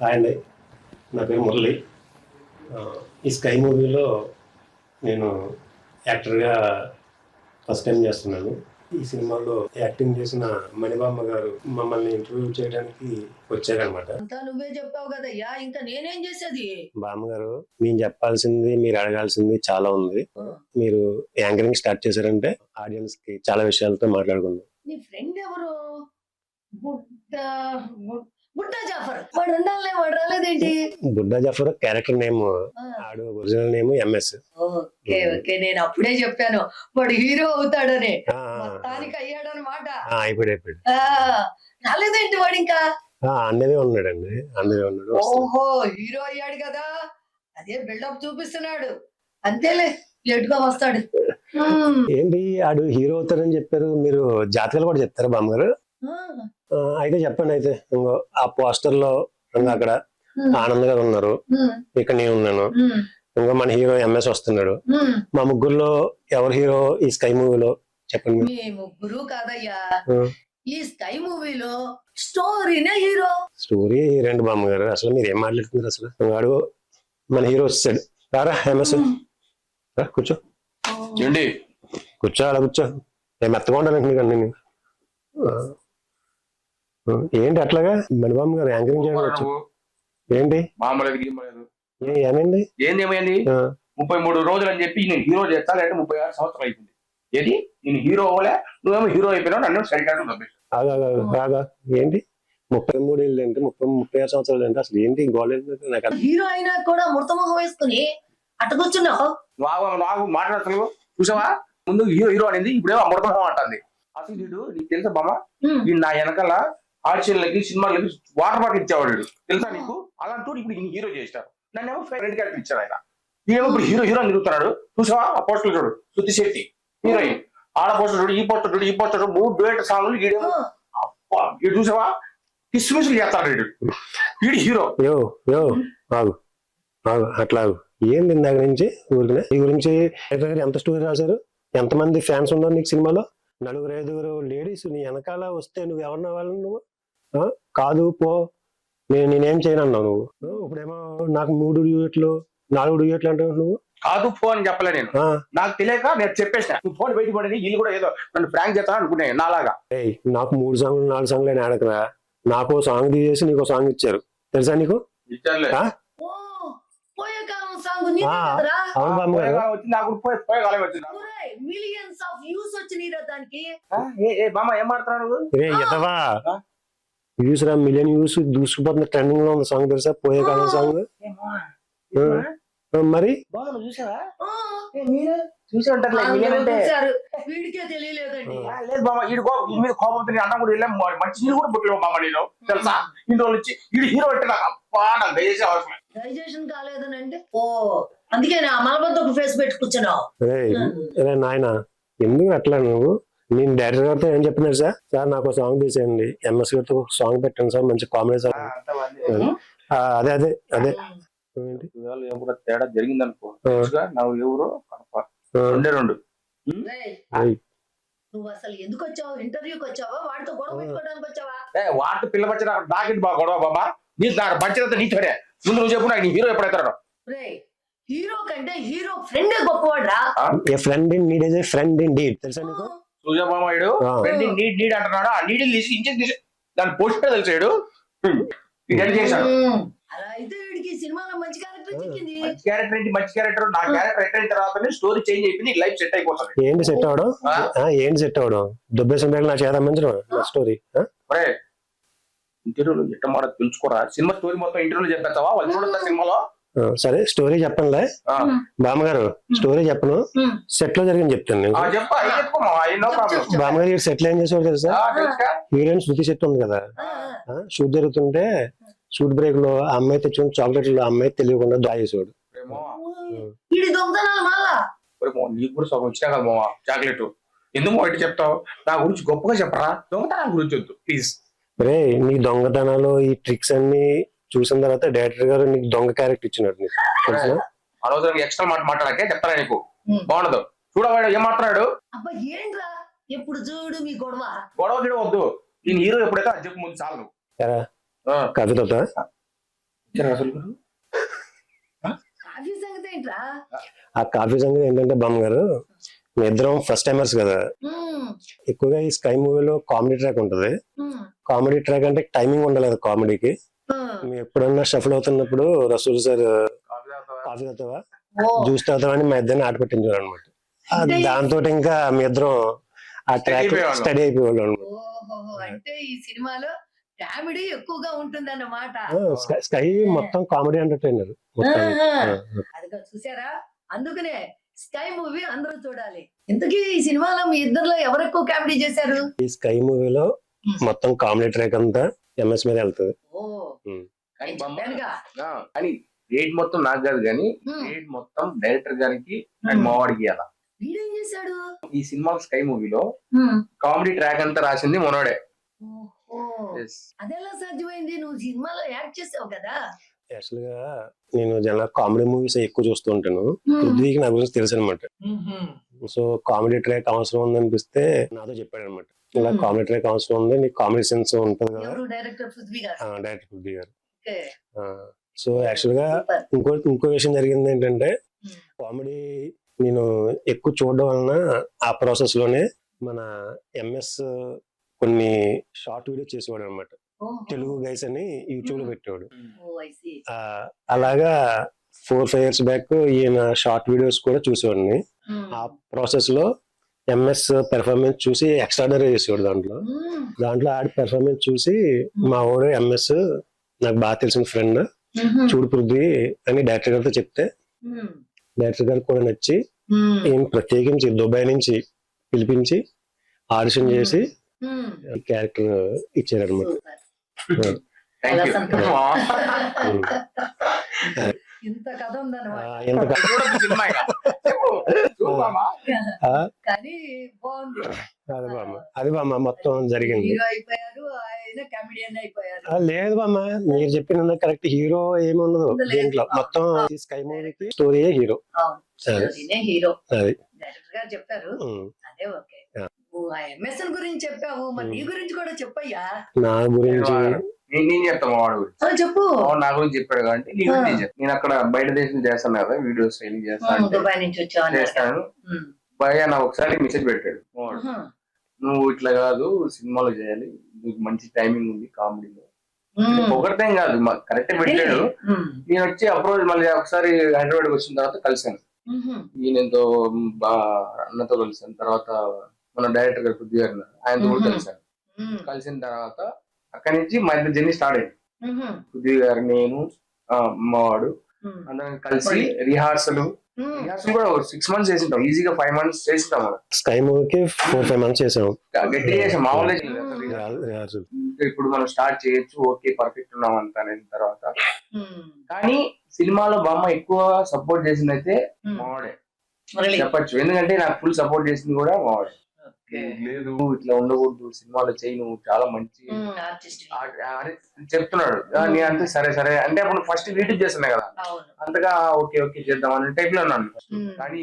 Hi అండి, నా పేరు మురళి. ఈ స్కై మూవీలో నేను యాక్టర్గా ఫస్ట్ టైం చేస్తున్నాను. ఈ సినిమాలో యాక్టింగ్ చేసిన మణిబామ్మ గారు మమ్మల్ని ఇంటర్వ్యూ చేయడానికి వచ్చారనమాట. అంతా నువ్వే చెప్పావు కదయ్యా, ఇంకా నేనేం చేసేది? బామ్మ గారు, మేము చెప్పాల్సింది మీరు అడగాల్సింది చాలా ఉంది. మీరు యాంకరింగ్ స్టార్ట్ చేశారంటే ఆడియన్స్ కి చాలా విషయాలతో మాట్లాడుకుందాం. నీ ఫ్రెండ్ ఎవరు? బుడ్డా జాఫర్. వాడు ఉండాలే, వాడు రాలేదేంటి? బుడ్డా జాఫర్ క్యారెక్టర్ నేమ్, ఆడు original name MS. Okay okay, నేను అప్పుడే చెప్పాను వాడు హీరో అవుతాడని. మొత్తానికి అయ్యాడనమాట. అయిపోయాడు. రాలేదేంటి వాడు ఇంకా? అందరే ఉన్నాడండి, అందరే ఉన్నాడు. ఓహో, హీరో అయ్యాడు కదా, అదే బిల్డప్ చూపిస్తున్నాడు. అంతేలే, లేట్ గా వస్తాడు. ఏంటి ఆడు హీరో అవుతారని చెప్పారు, మీరు జాతకాలు కూడా చెప్తారా బామ్మగారు? అయితే చెప్పండి. అయితే ఇంకో ఆ పోస్టర్ లో అక్కడ ఆనంద్ గారు ఉన్నారు, ఇక్కడ నేను ఉన్నాను, ఇంకా మన హీరో ఎంఎస్ వస్తున్నాడు. మా ముగ్గురులో ఎవరు హీరో ఈ స్కై మూవీలో చెప్పండి. మీ ముగ్గురు కాదయ్యా, ఈ స్కై మూవీలో స్టోరీనే హీరో. స్టోరీ హీరో అండి బామ్మగారు, అసలు మీరు ఏం మాట్లాడుతున్నారు? అసలు వాడు మన హీరో వచ్చాడు. రారా ఎంఎస్, కూర్చో కూర్చో, అలా కూర్చో. నేను మెత్తగా ఉండాలంటే నేను ఏంటి అట్లాగా మణిబామ్మ గారు యాంకరింగ్ చేయడం ఏంటి? ఏమైంది? ఏంది 33 రోజులు అని చెప్పి నేను హీరో చేస్తా, లేదంటే 36 సంవత్సరాలు అయిపోయింది. ఏది నేను హీరో అవ్వలే, నువ్వేమో హీరో అయిపోయినావు, నన్ను సరిగ్గా ఏంటి 33 ఏళ్ళు ఏంటి, 36 సంవత్సరాలు ఏంటి? అసలు ఏంటి గోల్? హీరో అయినా కూడా ముడతముఖం వేసుకుని అట్టకొచ్చున్నావు. నాకు మాట్లాడతాను చూసావా? ముందు హీరో అనేది ఇప్పుడేమో అమృతమోహం అంటుంది. అసలు వీడు నీకు తెలుసా బామ్మ, వీడు నా వెనకాల ఆడిషన్లకి సినిమాలకి వాటర్ బాటిల్ ఇచ్చేవాడు తెలుసా నీకు? అలాంటి ఇప్పుడు హీరో చేశారు, నన్నేమో ఫ్రెండ్ క్యారెక్టర్ ఇచ్చాడు ఆయన. ఈయనేమో ఇప్పుడు హీరో తిరుగుతున్నాడు. చూసావా ఆ పోస్టర్ చూడు, శృతి శెట్టి హీరోయిన్, ఆడ పోస్టర్ చూడు, ఈ పోస్టర్ చూడు, ఈ పోస్టర్ చూడు, 3 డ్యూయెట్ సాంగ్లు ఈడేమో. వీడు చూసావా కిస్మిస్లు చేస్తాడు వీడు, వీడు హీరో. అట్లా ఏంది ఇందాక నుంచి ఊరికినే ఈ గురించి ఎంత స్టోరీ రాశారు? ఎంతమంది ఫ్యాన్స్ ఉన్నారు నీకు సినిమాలో? 4-5 లేడీస్ నీ వెనకాల వస్తే నువ్వు ఎవరిన వాళ్ళని? నువ్వు కాదు పో, నేనేం చేయను అన్నావు నువ్వు. ఇప్పుడేమో నాకు 3 డ్యూయెట్లు 4 డ్యూయెట్లు అంటావు నువ్వు. కాదు పో అని చెప్పలే నేను, నాకు తెలియక నేను చెప్పేసిన. నువ్వు ఫోన్ బయట పడేది వీళ్ళు కూడా ఏదో నన్ను ఫ్రాంక్ చేస్తాను అనుకునే నాలాగా. నాకు 3 సాంగ్లు 4 సాంగ్లు అయినా ఆడకరా, నాకు సాంగ్ తీసేసి నీకు సాంగ్ ఇచ్చారు తెలుసా నీకు? ఇచ్చారులే. అవును బామ్మ గారు, మిలియన్స్ ఆఫ్ వ్యూస్ వచ్చినాయిరా దానికి. ఏం మాట్లాడుతున్నాడు? వ్యూస్ రా, మిలియన్ వ్యూస్ దూసుకుపోతున్న ట్రెండింగ్ లో ఉన్న సాంగ్ తెలుసా? పోయే కాలం సాంగ్. మరి చూసి ఉంటారు వీడికే తెలియలేదండి. లేదు బామ్మ, ఈ మీద కోపం అన్నం కూడా వెళ్ళాం, మంచి నీళ్ళు కూడా పుట్టలేము బామ్మ నేను తెలుసా? ఇన్ని రోజులు వచ్చి వీడు హీరో అంటే నాకు అప్పా నాకు దయచేసి అవసరం. డైజెషన్ కాలేదని అంటే అందుకే నా మలబద్ద ఒక ఫేస్ పెట్టి కూర్చున్నావు. నాయన ఎందుకు అట్లా నువ్వు? నేను డైరెక్టర్ గారితో ఏం చెప్పినారు సార్ నాకు సాంగ్ తీసేయండి, ఎంఎస్ గారితో సాంగ్ పెట్టండి సార్, మంచి కామెడీ సార్. అదే అదే అదే తేడా జరిగింది అనుకో, నాకు ఎవరు రెండు. నువ్వు అసలు ఎందుకు వచ్చావు? ఇంటర్వ్యూకి వచ్చావా, వాడితో గొడవ పెట్టుకోవడానికి వచ్చావా? వాటితో పిల్లబచ్చిన నాకేంటి బాగా గొడవ బాబా? నీ బడ్జెట్ నీతోనే. ముందు నువ్వు చెప్పు, నాకు హీరో ఎప్పుడైతాడు? హీరో కంటే హీరో ఫ్రెండ్ గొప్పవాడ్రా. Friend in need is a friend in deed తెలుసా నీకు? సూర్యబామాయుడు ఫ్రెండ్ ఇన్ నీడ్ అంటున్నాడు. ఆ నీడ్ తీసి ఇంజెక్ట్ తీసి దాన్ని పోస్ట్ తెలిసాడు చేశాడు. అలా అయితే వీడికి సినిమాలో మంచి క్యారెక్టర్ చిక్కింది. మంచి క్యారెక్టర్ ఏంటి? మంచి క్యారెక్టర్ నా క్యారెక్టర్ ఎట్ అయిన తర్వాత స్టోరీ చేంజ్ అయిపోయింది, లైఫ్ సెట్ అయిపోతుంది. ఏంటి సెట్ అవడం? ఏంటి సెట్ అవడం? దుబ్బేసం నా చేద్దాం స్టోరీ. ఇంటర్వ్యూలో ఎట్ట మాట తెలుసుకోరా, సినిమా స్టోరీ మొత్తం ఇంటర్వ్యూలో చెప్పేస్తావా? వాళ్ళు చూడండి సినిమాలో. సరే స్టోరీ చెప్పనులే బామ్మగారు, స్టోరీ చెప్పను, సెట్ లో జరిగింది చెప్తాను. బామ్మగారు సెటిల్ ఏం చేసేవాడు తెలుసా? హీరోయిన్ శృతి శెట్టి ఉంది కదా, షూట్ జరుగుతుంటే షూట్ బ్రేక్ లో ఆ అమ్మాయి తెచ్చుకుని చాక్లెట్లు అమ్మాయి తెలియకుండా డ్రా చేసేవాడు. నీకు కూడా సగం వచ్చినా కదా మామ చాక్లెట్, ఎందుకు బయట చెప్తావు? నా గురించి గొప్పగా చెప్పరా, దొంగతనం గురించి వద్దు ప్లీజ్. రే నీ దొంగతనాలు ఈ ట్రిక్స్ అన్ని చూసిన తర్వాత డైరెక్టర్ గారు నీకు దొంగ క్యారెక్టర్ ఇచ్చినాడు. అనవసరంగా ఎక్స్ట్రా మాట మాట్లాడకే చెప్తారా నీకు బాగుండదు. చూడవాడు ఏం మాట్లాడాడు? ఎప్పుడు చూడు మీ గొడవ గొడవ వద్దు. నేను హీరో ఎప్పుడైతే అది చెప్పు ముందు చాలు. కవిత అసలు కాఫీ సంగతి ఏంట్రా? ఆ కాఫీ సంగతి ఏంటంటే బామ్మ గారు, మీ ఇద్దరం ఫస్ట్ టైమర్స్ కదా. ఉమ్, ఎక్కువగా ఈ స్కై మూవీలో కామెడీ ట్రాక్ ఉంటది. ఉమ్, కామెడీ ట్రాక్ అంటే టైమింగ్ ఉండలేదు కామెడీకి. ఉమ్. మేము ఎప్పుడన్నా షఫల్ అవుతున్నప్పుడు రసూల్ సార్ కాఫీ తాగుతావా? కాఫీ తాగుతావా, ఓ, జ్యూస్ తాగుతావా అని మా ఇద్దరిని ఆట పట్టించారు అనమాట. దాంతో ఇంకా మీ ఇద్దరం ఆ ట్రాక్ అయిపోయేవాళ్ళం. స్టడీ అయిపోయేవాళ్ళు అనమాట. ఓహో, అంటే ఈ సినిమాలో కామెడీ ఎక్కువగా ఉంటుందన్నమాట. స్కై మొత్తం కామెడీ ఎంటర్టైనర్ మొత్తం. ఆహా. అదిగో చూసారా, అందుకనే స్కై మూవీ అందరూ చూడాలి. ఇంతకీ ఈ సినిమాలో మీ ఇద్దరులో ఎవరు ఎక్కువ కామెడీ చేశారు? ఈ స్కై మూవీలో మొత్తం కామెడీ ట్రాక్ అంతా ఎంఎస్ మీద వెళ్తుంది. ఓ, కానీ నేను బొమ్మ చెప్పానుగా. కానీ రేట్ మొత్తం నాకు కాదు, కానీ ఉమ్, రేట్ మొత్తం డైరెక్టర్ గారికి అండ్ మావాడికి అలా. వీడేం చేశాడు? ఈ సినిమా స్కై మూవీలో ఉమ్, కామెడీ ట్రాక్ అంతా రాసింది మనోడే. ఓహో, Yes. అదెలా సాధ్యమైంది? నువ్వు సినిమాలో యాక్ట్ చేసావు కదా. యాక్చువల్ గా నేను జనరల్ కామెడీ మూవీస్ ఎక్కువ చూస్తూ ఉంటాను. ఉమ్, పృథ్వీకి నా గురించి తెలుసు అనమాట. ఉమ్, సో కామెడీ ట్రాక్ అవసరం ఉందనిపిస్తే నాతో చెప్పాడు అనమాట, ఇలా Hmm. కామెడీ ట్రాక్ అవసరం ఉంది, నీకు కామెడీ సెన్స్ ఉంటుంది కదా ఎవరు డైరెక్టర్? పృథ్వీ గారు. డైరెక్టర్ పృథ్వీ గారు. ఓకే, సో యాక్చువల్ గా సూపర్. ఇంకో విషయం జరిగింది ఏంటంటే, ఉమ్, కామెడీ నేను ఎక్కువ చూడడం వలన ఆ ప్రాసెస్ లోనే మన ఎంఎస్ కొన్ని షార్ట్ వీడియో చేసేవాడు అనమాట. ఓహో, తెలుగు గైస్ అని యూట్యూబ్ లో పెట్టేవాడు. ఓ, I see. అలాగా 4-5 years బ్యాక్ ఈయన షార్ట్ వీడియోస్ కూడా చూసేవాడిని. ఉమ్, ఆ ప్రాసెస్ లో ఎంఎస్ పెర్ఫార్మెన్స్ చూసి ఎక్స్ట్రాడనరీ చేసేవాడు. దాంట్లో ఆడి పెర్ఫార్మెన్స్ చూసి మా వాడు ఎంఎస్ నాకు బాగా తెలిసిన ఫ్రెండ్, ఉమ్, చూడు పృథ్వీ అని డైరెక్టర్ గారితో చెప్తే, ఉమ్, డైరెక్టర్ గారికి కూడా నచ్చి ఉమ్, ఈయన ప్రత్యేకించి దుబాయ్ నుంచి పిలిపించి ఆడిషన్ చేసి ఉమ్, క్యారెక్టర్ ఇచ్చారు అనమాట. సూపర్. Thank you. సంతోషం. ఇంత కథ ఉందన్నమాట. ఎంత చూడొద్దు సినిమా ఇక. చెప్పు. చూడు మామ. కానీ బాగుంది. అది బామ్మ మొత్తం జరిగింది. హీరో అయిపోయారు, ఆయన కామెడియన్ అయిపోయారు. లేదు బామ్మ, మీరు చెప్పిన కరెక్ట్. హీరో ఏముండదు దీంట్లో, మొత్తం స్కై మూవీకి స్టోరీయే హీరో. అవును, స్టోరీనే హీరో. అది డైరెక్టర్ గారు చెప్పారు. ఉమ్. అదే ఓకే. నువ్వు ఆ ఎంఎస్ఎన్ గురించి చెప్పావు, మరి నీ గురించి కూడా చెప్పయ్యా. నా గురించి నేను చెప్తా మా వాడు గురించి. చెప్పు. వాడు నా గురించి చెప్పాడు కాబట్టి నీ గురించి నేను చెప్తా. నేను అక్కడ బయట దేశం చేస్తాను కదా, వీడియోస్ ట్రైనింగ్ చేస్తాను, దుబాయ్ నుంచి వచ్చావు. చేస్తాను. భయ్య నాకు ఒకసారి మెసేజ్ పెట్టాడు, వాడు, నువ్వు ఇట్లా కాదు సినిమాలో చేయాలి, నీకు మంచి టైమింగ్ ఉంది కామెడీలో. ఒకరితే కాదు, కరెక్ట్ పెట్టాడు. నేను వచ్చి అప్రోచ్ మళ్ళీ ఒకసారి హైదరాబాద్ వచ్చిన తర్వాత కలిసాను. ఈయనతో అన్నతో కలిసాను. తర్వాత మన డైరెక్టర్ గారు పృథ్వీ గారు ఆయనతో కూడా కలిసాను. కలిసిన తర్వాత అక్కడి నుంచి మా ఇద్దరు జర్నీ స్టార్ట్ అయింది. పృథ్వీ గారు, నేను, అమ్మవాడు అందరం కలిసి రిహార్సల్ కూడా 6 months చేసింటాం. ఈజీగా 5 months చేసింటాం. మనం స్కై మూవీకి 4-5 months చేసాం. గట్టిగా చేసాం. మామూలుగా రిహార్సల్. ఇప్పుడు మనం స్టార్ట్ చేయొచ్చు, ఓకే పర్ఫెక్ట్ ఉన్నాం అంత అయిన తర్వాత. కానీ సినిమాలో బామ్మ ఎక్కువ సపోర్ట్ చేసింది అయితే మావాడే చెప్పచ్చు. ఎందుకంటే నాకు ఫుల్ సపోర్ట్ చేసింది కూడా మావాడే. లేదు ఇట్లా ఉండకూడదు, సినిమాలో చేయి, నువ్వు చాలా మంచి చెప్తున్నాడు. నేను అంటే సరే సరే అంటే అప్పుడు ఫస్ట్ యూట్యూబ్ చేస్తున్నా కదా, అంతగా ఓకే ఓకే చేద్దాం అనే టైప్ లో ఉన్నాను. కానీ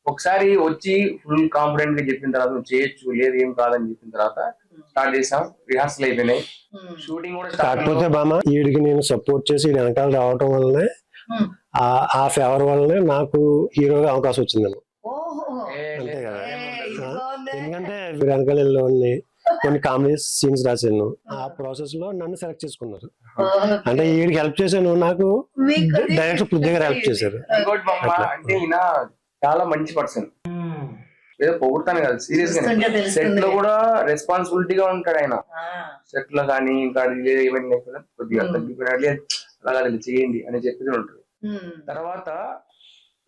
ఒకసారి వచ్చి ఫుల్ కాన్ఫిడెంట్ గా చెప్పిన తర్వాత నువ్వు చేయొచ్చు, లేదు ఏం కాదని చెప్పిన తర్వాత స్టార్ట్ చేసాం. రిహార్సల్ అయిపోయినాయి, షూటింగ్ కూడా. కాకపోతే బామ్మ, వీడికి నేను సపోర్ట్ చేసి వెనకాల రావటం వల్లనే, ఆ ఫేవర్ వల్లనే నాకు హీరోగా అవకాశం వచ్చింది. అంతే కదా. ఎందుకంటే వెనకాల వెళ్ళి కొన్ని కామెడీ సీన్స్ రాశాను. ఆ ప్రాసెస్ లో నన్ను సెలెక్ట్ చేసుకున్నారు. అంటే వీడికి హెల్ప్ చేశాను, నాకు డైరెక్టర్ పృథ్వీ గారు హెల్ప్ చేశారు. అంటే ఈయన చాలా మంచి పర్సన్. ఏదో పొగుడతాను కదా, సీరియస్ గా సెట్ లో కూడా రెస్పాన్సిబిలిటీగా ఉంటాడు ఆయన. సెట్ లో కానీ ఇంకా ఏమైనా కొద్దిగా తగ్గిపోయినట్లే అలా చేయండి అని చెప్పి ఉంటుంది. తర్వాత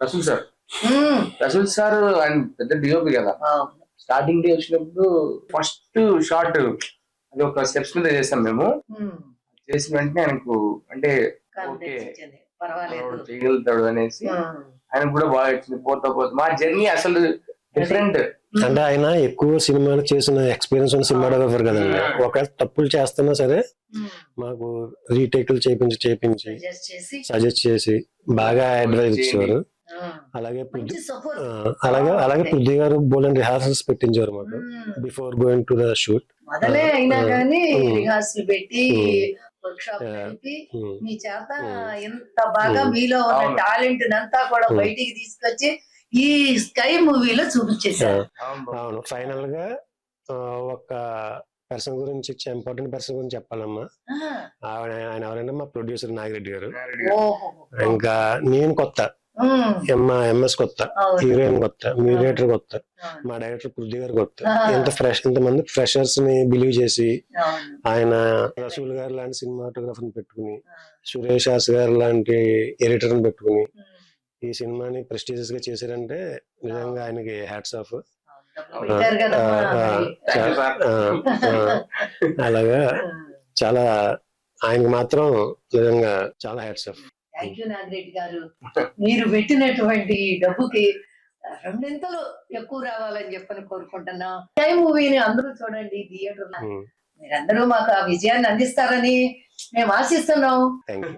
రసూల్ సార్ ఆయన పెద్ద డిఓపి కదా. స్టార్టింగ్ డే వచ్చినప్పుడు ఫస్ట్ షార్ట్ అది ఒక స్టెప్స్ మీద చేసాం మేము. చేసిన వెంటనే ఆయనకు అంటే ఓకే చేయగలుగుతాడు అనేసి ఆయన కూడా బాగా వచ్చింది. పోతా మా జర్నీ అసలు డిఫరెంట్. అంటే ఆయన ఎక్కువ సినిమాలు చేసిన ఎక్స్పీరియన్స్ ఉన్న సినిమాటోగ్రఫర్ కదండి. ఒకవేళ తప్పులు చేస్తున్నా సరే మాకు రీటేక్లు చేపించి సజెస్ట్ చేసి బాగా అడ్వైజ్ ఇచ్చేవారు. అలాగే అలాగే పృథ్వీ గారు బోల్డెన్ రిహార్సల్స్ పెట్టించారు మాకు before going to the shoot. మొదలే అయినా కానీ రిహార్సల్ పెట్టి వర్క్ షాప్ Yeah. నడిపి ఉమ్, మీ చేత Hmm. ఎంత బాగా Hmm. మీలో ఉన్న అవును. టాలెంట్ అంతా కూడా Hmm. బయటికి తీసుకొచ్చి ఈ స్కై మూవీలో చూపించేశారు. అవును ఫైనల్ గా ఒక పర్సన్ గురించి ఇంపార్టెంట్ పర్సన్ గురించి చెప్పాలమ్మా. ఆయన ఎవరంటే మా ప్రొడ్యూసర్ నాగిరెడ్డి గారు. ఓహో. ఇంకా నేను కొత్త, ఎంఎస్ కొత్త, అవును. హీరోయిన్ కొత్త, మీడియేటర్ కొత్త, అవును. మా డైరెక్టర్ పృథ్వీ గారు కొత్త. ఇంతమంది ఫ్రెషర్స్ ని బిలీవ్ చేసి అవును. ఆయన రసూల్ గారు లాంటి సినిమాటోగ్రఫర్ పెట్టుకుని, సురేష్ హాస్ గారు లాంటి ఎడిటర్ ని పెట్టుకుని ఈ సినిమాని ప్రెస్టీజియస్ గా చేశారంటే నిజంగా ఆయనకి హ్యాట్స్ ఆఫ్. పెట్టారు కదమ్మా మరి. అలాగా చాలా ఆయనకి మాత్రం నిజంగా చాలా hats off. Thank you Nagireddy గారు. మీరు పెట్టినటువంటి డబ్బుకి రెండింతలు ఎక్కువ రావాలని చెప్పని కోరుకుంటున్నాం. స్కై మూవీని అందరూ చూడండి థియేటర్ లో. మీరందరూ మాకు ఆ విజయాన్ని అందిస్తారని మేము ఆశిస్తున్నాం. Thank you.